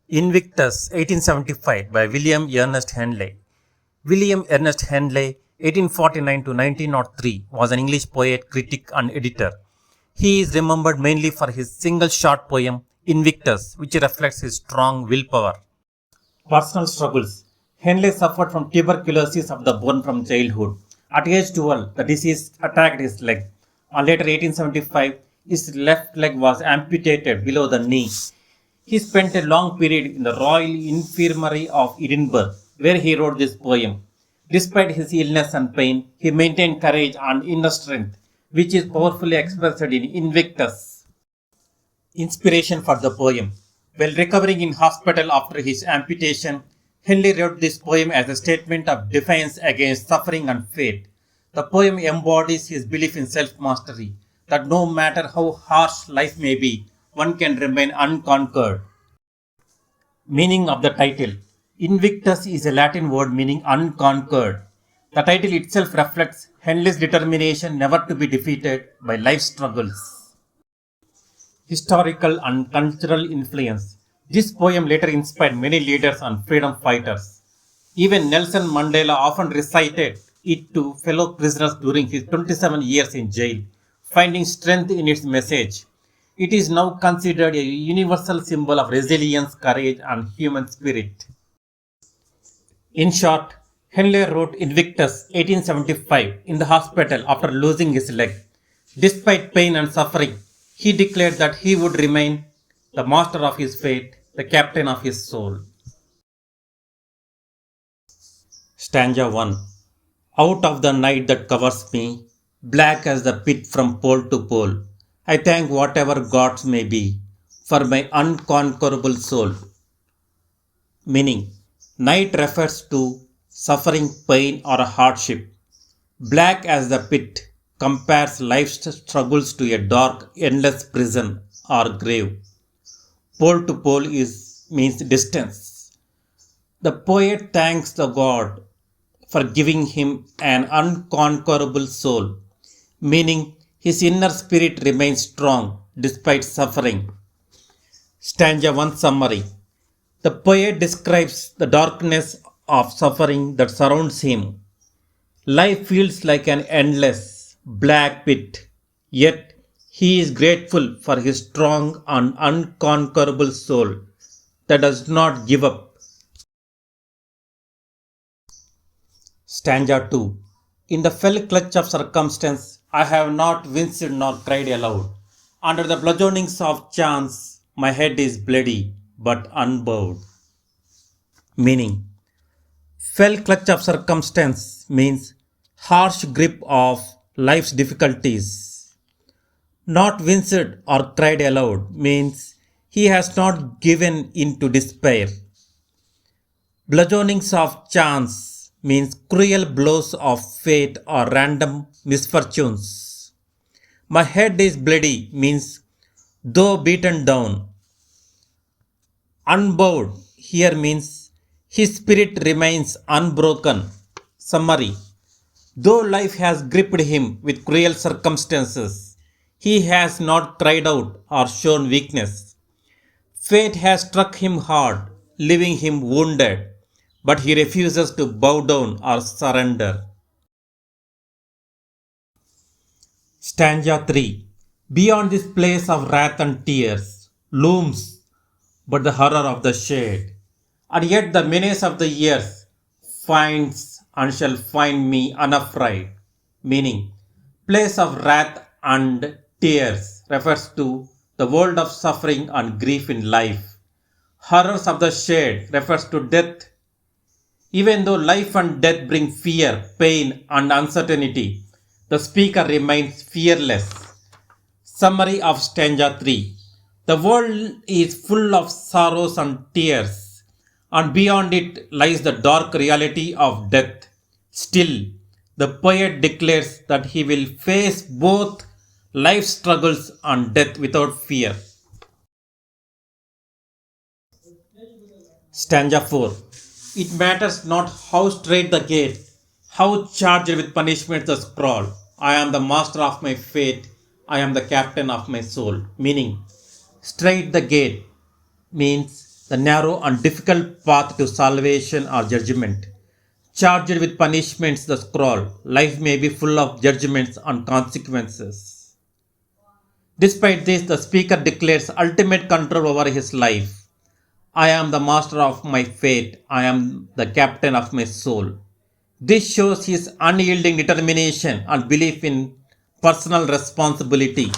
Invictus, 1875 by William Ernest Henley. William Ernest Henley, 1849 to 1903, was an English poet, critic, and editor. He is remembered mainly for his single short poem, Invictus, which reflects his strong willpower. Personal struggles. Henley suffered from tuberculosis of the bone from childhood. At age 12, the disease attacked his leg. On later 1875, his left leg was amputated below the knee. He spent a long period in the Royal Infirmary of Edinburgh, where he wrote this poem. Despite his illness and pain, he maintained courage and inner strength, which is powerfully expressed in Invictus. Inspiration for the poem. While recovering in hospital after his amputation, Henley wrote this poem as a statement of defiance against suffering and fate. The poem embodies his belief in self-mastery, that no matter how harsh life may be, one can remain unconquered. Meaning of the title. Invictus is a Latin word meaning unconquered. The title itself reflects Henley's determination never to be defeated by life's struggles. Historical and cultural influence. This poem later inspired many leaders and freedom fighters. Even Nelson Mandela often recited it to fellow prisoners during his 27 years in jail, finding strength in its message. It is now considered a universal symbol of resilience, courage, and human spirit. In short, Henley wrote Invictus 1875 in the hospital after losing his leg. Despite pain and suffering, he declared that he would remain the master of his fate, the captain of his soul. Stanza 1. Out of the night that covers me, black as the pit from pole to pole, I thank whatever gods may be for my unconquerable soul. Meaning, night refers to suffering, pain, or a hardship. Black as the pit compares life's struggles to a dark, endless prison or grave. Pole to pole means distance. The poet thanks the god for giving him an unconquerable soul, meaning his inner spirit remains strong despite suffering. Stanza 1 summary. The poet describes the darkness of suffering that surrounds him. Life feels like an endless, black pit, yet he is grateful for his strong and unconquerable soul that does not give up. Stanza 2. In the fell clutch of circumstance, I have not winced nor cried aloud. Under the bludgeonings of chance, my head is bloody but unbowed. Meaning, fell clutch of circumstance means harsh grip of life's difficulties. Not winced or cried aloud means he has not given in to despair. Bludgeonings of chance means cruel blows of fate or random misfortunes. My head is bloody means though beaten down. Unbowed here means his spirit remains unbroken. Summary. Though life has gripped him with cruel circumstances, he has not cried out or shown weakness. Fate has struck him hard, leaving him wounded, but he refuses to bow down or surrender. Stanza 3. Beyond this place of wrath and tears looms but the horror of the shade, and yet the menace of the years finds and shall find me unafraid. Meaning, place of wrath and tears refers to the world of suffering and grief in life. Horrors of the shade refers to death. Even though life and death bring fear, pain, and uncertainty, the speaker remains fearless. Summary of stanza 3. The world is full of sorrows and tears, and beyond it lies the dark reality of death. Still, the poet declares that he will face both life's struggles and death without fear. Stanza 4. It matters not how straight the gate, how charged with punishment the scroll. I am the master of my fate, I am the captain of my soul. Meaning, straight the gate means the narrow and difficult path to salvation or judgment. Charged with punishments, the scroll, life may be full of judgments and consequences. Despite this, the speaker declares ultimate control over his life. I am the master of my fate. I am the captain of my soul. This shows his unyielding determination and belief in personal responsibility.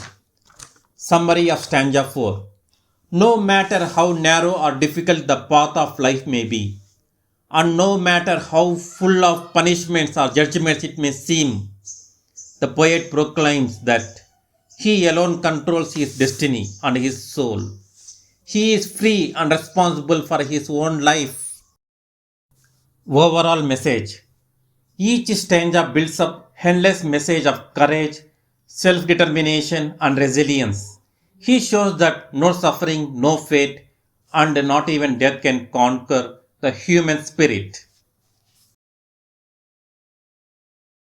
Summary of stanza 4. No matter how narrow or difficult the path of life may be, and no matter how full of punishments or judgments it may seem, the poet proclaims that he alone controls his destiny and his soul. He is free and responsible for his own life. Overall message. Each stanza builds up Henley's message of courage, self-determination and resilience. He shows that no suffering, no fate and not even death can conquer the human spirit.